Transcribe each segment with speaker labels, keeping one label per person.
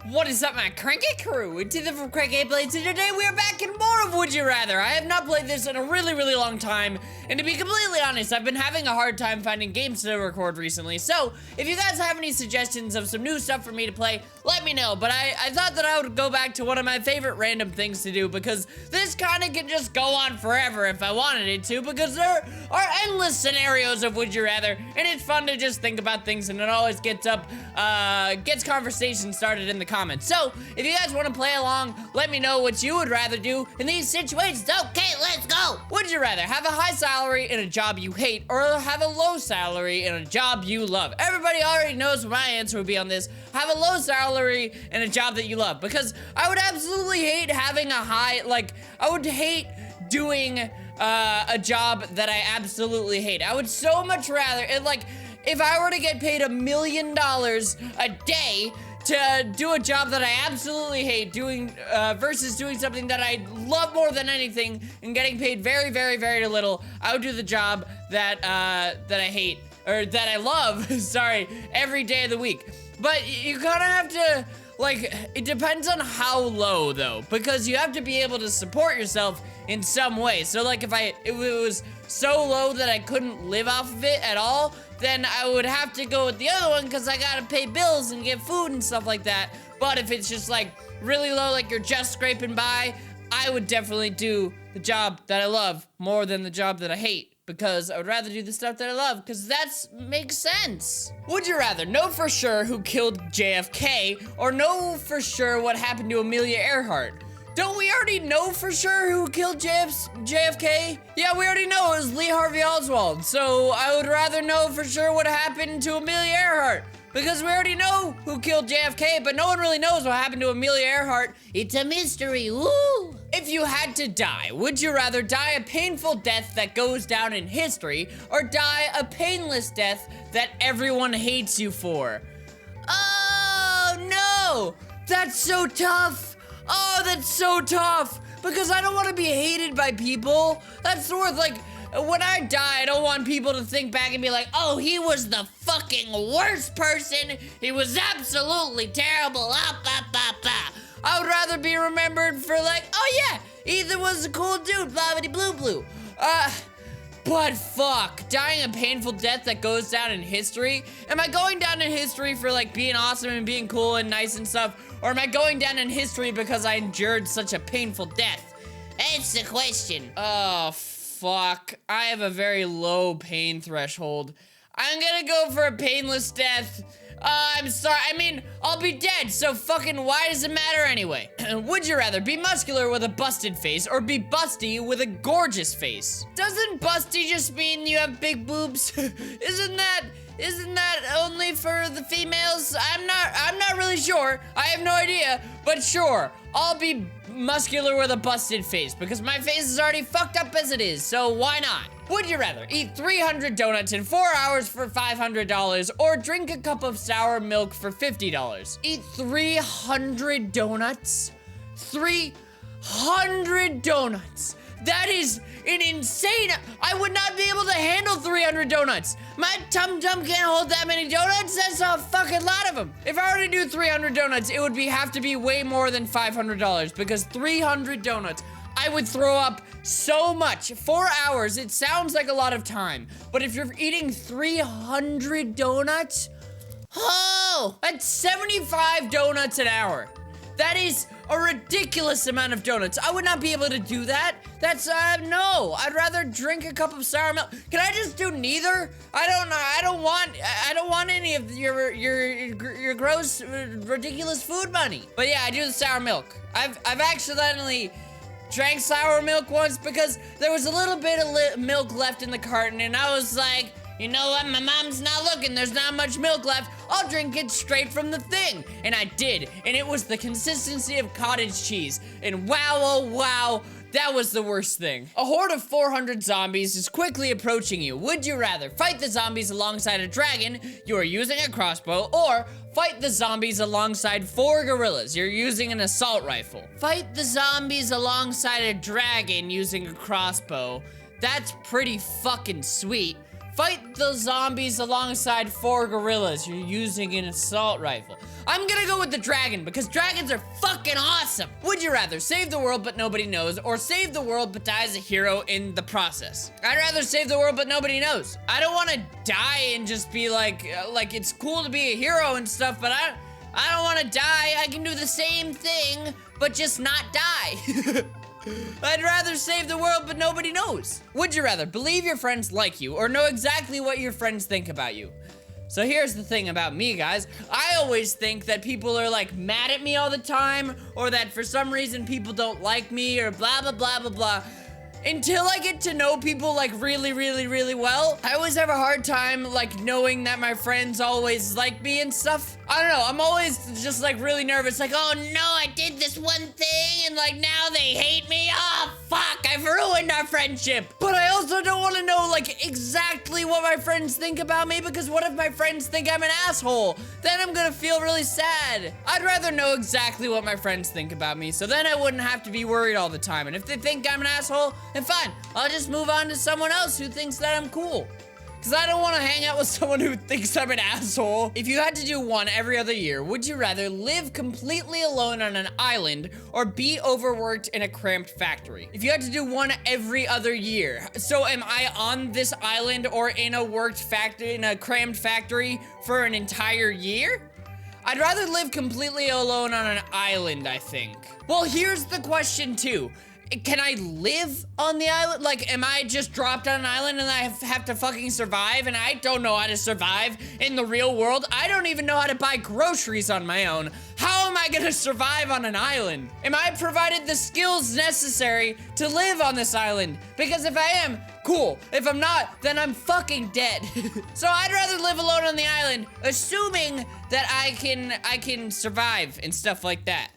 Speaker 1: What is up, my cranky crew? It's Ethan from CrankGameplays, and today we are back in more of Would You Rather. I have not played this in a really long time, and to be completely honest, I've been having a hard time finding games to record recently. So, if you guys have any suggestions of some new stuff for me to play, let me know. But I thought that I would go back to one of my favorite random things to do, because this kind of can just go on forever if I wanted it to, because there are endless scenarios of Would You Rather, and it's fun to just think about things, and it always gets conversation started in the comments. So, if you guys want to play along, let me know what you would rather do in these situations. Okay, let's go! Would you rather have a high salary in a job you hate, or have a low salary in a job you love? Everybody already knows what my answer would be on this. Have a low salary in a job that you love, because I would absolutely hate having a high, I would hate doing a job that I absolutely hate. I would so much rather, if I were to get paid $1 million a day to do a job that I absolutely hate doing, versus doing something that I love more than anything and getting paid very little, I would do the job that I hate, or that I love, sorry, every day of the week. But you kind of have to, it depends on how low, though, because you have to be able to support yourself in some way. So, if it was so low that I couldn't live off of it at all, then I would have to go with the other one, because I gotta pay bills and get food and stuff like that. But if it's just, really low, you're just scraping by, I would definitely do the job that I love more than the job that I hate, because I would rather do the stuff that I love, because that makes sense. Would you rather know for sure who killed JFK, or know for sure what happened to Amelia Earhart? Don't we already know for sure who killed JFK? Yeah, we already know it was Lee Harvey Oswald. So I would rather know for sure what happened to Amelia Earhart, because we already know who killed JFK, but no one really knows what happened to Amelia Earhart. It's a mystery, woo! If you had to die, would you rather die a painful death that goes down in history, or die a painless death that everyone hates you for? Oh, no! That's so tough! Oh, that's so tough, because I don't want to be hated by people. That's worth, when I die, I don't want people to think back and be like, oh, he was the fucking worst person. He was absolutely terrible. I would rather be remembered for, oh yeah, Ethan was a cool dude, blah-bitty-blue-blue. But fuck, dying a painful death that goes down in history? Am I going down in history for being awesome and being cool and nice and stuff? Or am I going down in history because I endured such a painful death? That's the question. Oh, fuck. I have a very low pain threshold. I'm gonna go for a painless death. I'm sorry, I'll be dead, so fucking why does it matter anyway? Would you rather be muscular with a busted face, or be busty with a gorgeous face? Doesn't busty just mean you have big boobs? Isn't that only for the females? I'm not really sure. I have no idea, but sure, I'll be muscular with a busted face, because my face is already fucked up as it is, so why not? Would you rather eat 300 donuts in 4 hours for $500, or drink a cup of sour milk for $50? Eat 300 donuts? 300 donuts! That is an insane, I would not be able to handle 300 donuts. My tum-tum can't hold that many donuts. That's a fucking lot of them. If I were to do 300 donuts, it would have to be way more than $500, because 300 donuts, I would throw up so much. 4 hours, it sounds like a lot of time, but if you're eating 300 donuts, oh, that's 75 donuts an hour. That is a ridiculous amount of donuts. I would not be able to do that. That's, no. I'd rather drink a cup of sour milk. Can I just do neither? I don't want any of your gross, ridiculous food money. But yeah, I do the sour milk. I've accidentally drank sour milk once because there was a little bit of milk left in the carton, and I was like, you know what, my mom's not looking, there's not much milk left, I'll drink it straight from the thing. And I did, and it was the consistency of cottage cheese. And wow, oh wow, that was the worst thing. A horde of 400 zombies is quickly approaching you. Would you rather fight the zombies alongside a dragon, you are using a crossbow, or fight the zombies alongside 4 gorillas, you're using an assault rifle? Fight the zombies alongside a dragon using a crossbow. That's pretty fucking sweet. Fight the zombies alongside 4 gorillas. You're using an assault rifle. I'm gonna go with the dragon because dragons are fucking awesome. Would you rather save the world but nobody knows, or save the world but die as a hero in the process? I'd rather save the world but nobody knows. I don't want to die and just be like it's cool to be a hero and stuff, but I don't want to die. I can do the same thing, but just not die. I'd rather save the world, but nobody knows. Would you rather believe your friends like you or know exactly what your friends think about you? So here's the thing about me, guys. I always think that people are like mad at me all the time, or that for some reason people don't like me, or blah, blah, blah, blah, blah. Until I get to know people like really, really, really well, I always have a hard time like knowing that my friends always like me and stuff. I don't know, I'm always just like really nervous, like, oh no, I did this one thing and like now they hate me. Oh fuck, I've ruined our friendship. But I also don't want to know like exactly what my friends think about me, because what if my friends think I'm an asshole? Then I'm gonna feel really sad. I'd rather know exactly what my friends think about me, so then I wouldn't have to be worried all the time. And if they think I'm an asshole, then fine, I'll just move on to someone else who thinks that I'm cool. Because I don't want to hang out with someone who thinks I'm an asshole. If you had to do one every other year, would you rather live completely alone on an island or be overworked in a cramped factory? If you had to do one every other year, so am I on this island or in a cramped factory for an entire year? I'd rather live completely alone on an island, I think. Well, here's the question too. Can I live on the island? Like, am I just dropped on an island and I have to fucking survive? And I don't know how to survive in the real world. I don't even know how to buy groceries on my own. How am I gonna survive on an island? Am I provided the skills necessary to live on this island? Because if I am, cool. If I'm not, then I'm fucking dead. So I'd rather live alone on the island, assuming that I can survive and stuff like that.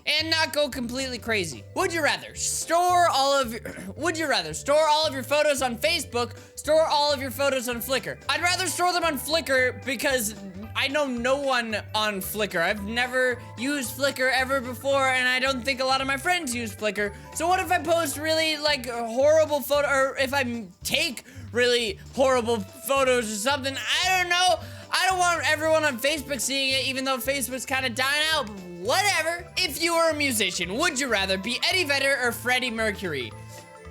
Speaker 1: And not go completely crazy. Would you rather store all of your photos on Facebook, store all of your photos on Flickr? I'd rather store them on Flickr because I know no one on Flickr. I've never used Flickr ever before, and I don't think a lot of my friends use Flickr. So what if I post really like horrible photo, or if I take really horrible photos or something? I don't know. I don't want everyone on Facebook seeing it, even though Facebook's kind of dying out, but whatever. If you were a musician, would you rather be Eddie Vedder or Freddie Mercury?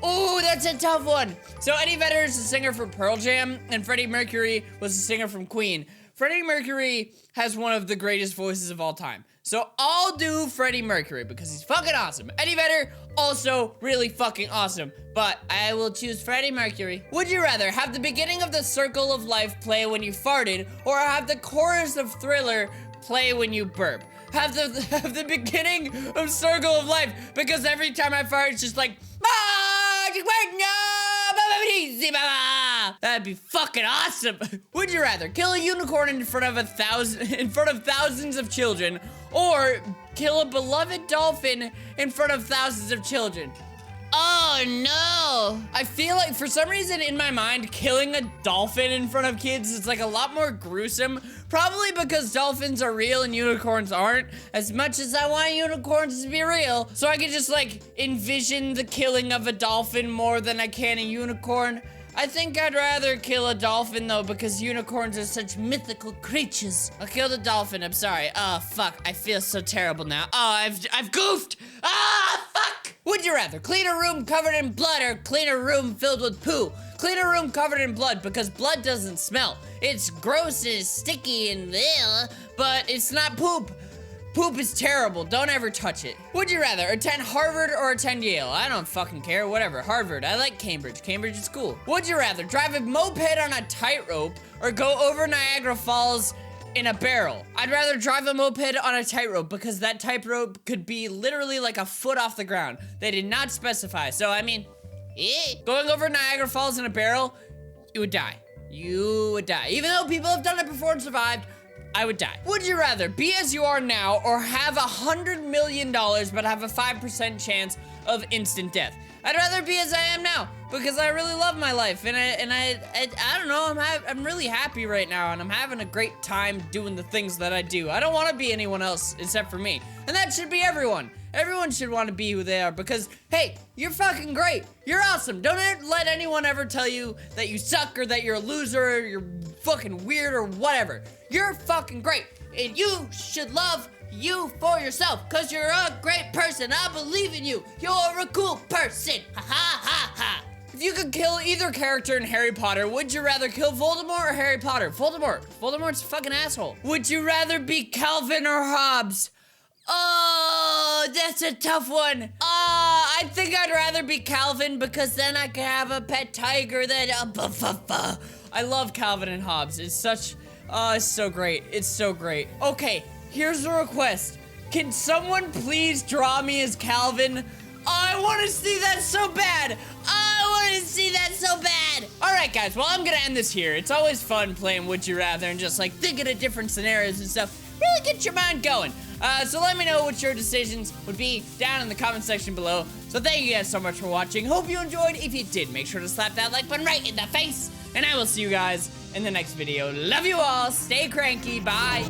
Speaker 1: Ooh, that's a tough one. So Eddie Vedder is the singer for Pearl Jam, and Freddie Mercury was the singer from Queen. Freddie Mercury has one of the greatest voices of all time. So I'll do Freddie Mercury because he's fucking awesome. Eddie Vedder, also really fucking awesome. But I will choose Freddie Mercury. Would you rather have the beginning of the Circle of Life play when you farted, or have the chorus of Thriller play when you burp? Have the beginning of Circle of Life, because every time I fart, it's just like, that'd be fucking awesome. Would you rather kill a unicorn in front of thousands of children, or kill a beloved dolphin in front of thousands of children? Oh no! I feel like for some reason in my mind, killing a dolphin in front of kids is like a lot more gruesome. Probably because dolphins are real and unicorns aren't. As much as I want unicorns to be real, so I could just like envision the killing of a dolphin more than I can a unicorn. I think I'd rather kill a dolphin though, because unicorns are such mythical creatures. I'll kill the dolphin, I'm sorry. Oh fuck, I feel so terrible now. Oh, I've goofed! Ah, fuck! Would you rather clean a room covered in blood or clean a room filled with poo? Clean a room covered in blood because blood doesn't smell. It's gross and it's sticky and but it's not poop. Poop is terrible. Don't ever touch it. Would you rather attend Harvard or attend Yale? I don't fucking care. Whatever. Harvard. I like Cambridge. Cambridge is cool. Would you rather drive a moped on a tightrope or go over Niagara Falls in a barrel? I'd rather drive a moped on a tightrope because that tightrope could be literally like a foot off the ground. They did not specify. So, I mean, going over Niagara Falls in a barrel, you would die. You would die. Even though people have done it before and survived, I would die. Would you rather be as you are now or have $100 million but have a 5% chance of instant death. I'd rather be as I am now because I really love my life, and I don't know, I'm really happy right now, and I'm having a great time doing the things that I do. I don't want to be anyone else except for me, and that should be everyone. Everyone should want to be who they are because, hey, you're fucking great. You're awesome. Don't let anyone ever tell you that you suck or that you're a loser or you're fucking weird or whatever. You're fucking great, and you should love you for yourself, cause you're a great person. I believe in you. You're a cool person. Ha ha ha ha. If you could kill either character in Harry Potter, would you rather kill Voldemort or Harry Potter? Voldemort. Voldemort's a fucking asshole. Would you rather be Calvin or Hobbes? Oh, that's a tough one. I think I'd rather be Calvin because then I could have a pet tiger that, I love Calvin and Hobbes. It's such, it's so great. It's so great. Okay. Here's a request. Can someone please draw me as Calvin? I want to see that so bad. I want to see that so bad. All right, guys. Well, I'm going to end this here. It's always fun playing Would You Rather and just like thinking of different scenarios and stuff. Really get your mind going. So let me know what your decisions would be down in the comment section below. So thank you guys so much for watching. Hope you enjoyed. If you did, make sure to slap that like button right in the face. And I will see you guys in the next video. Love you all. Stay cranky. Bye.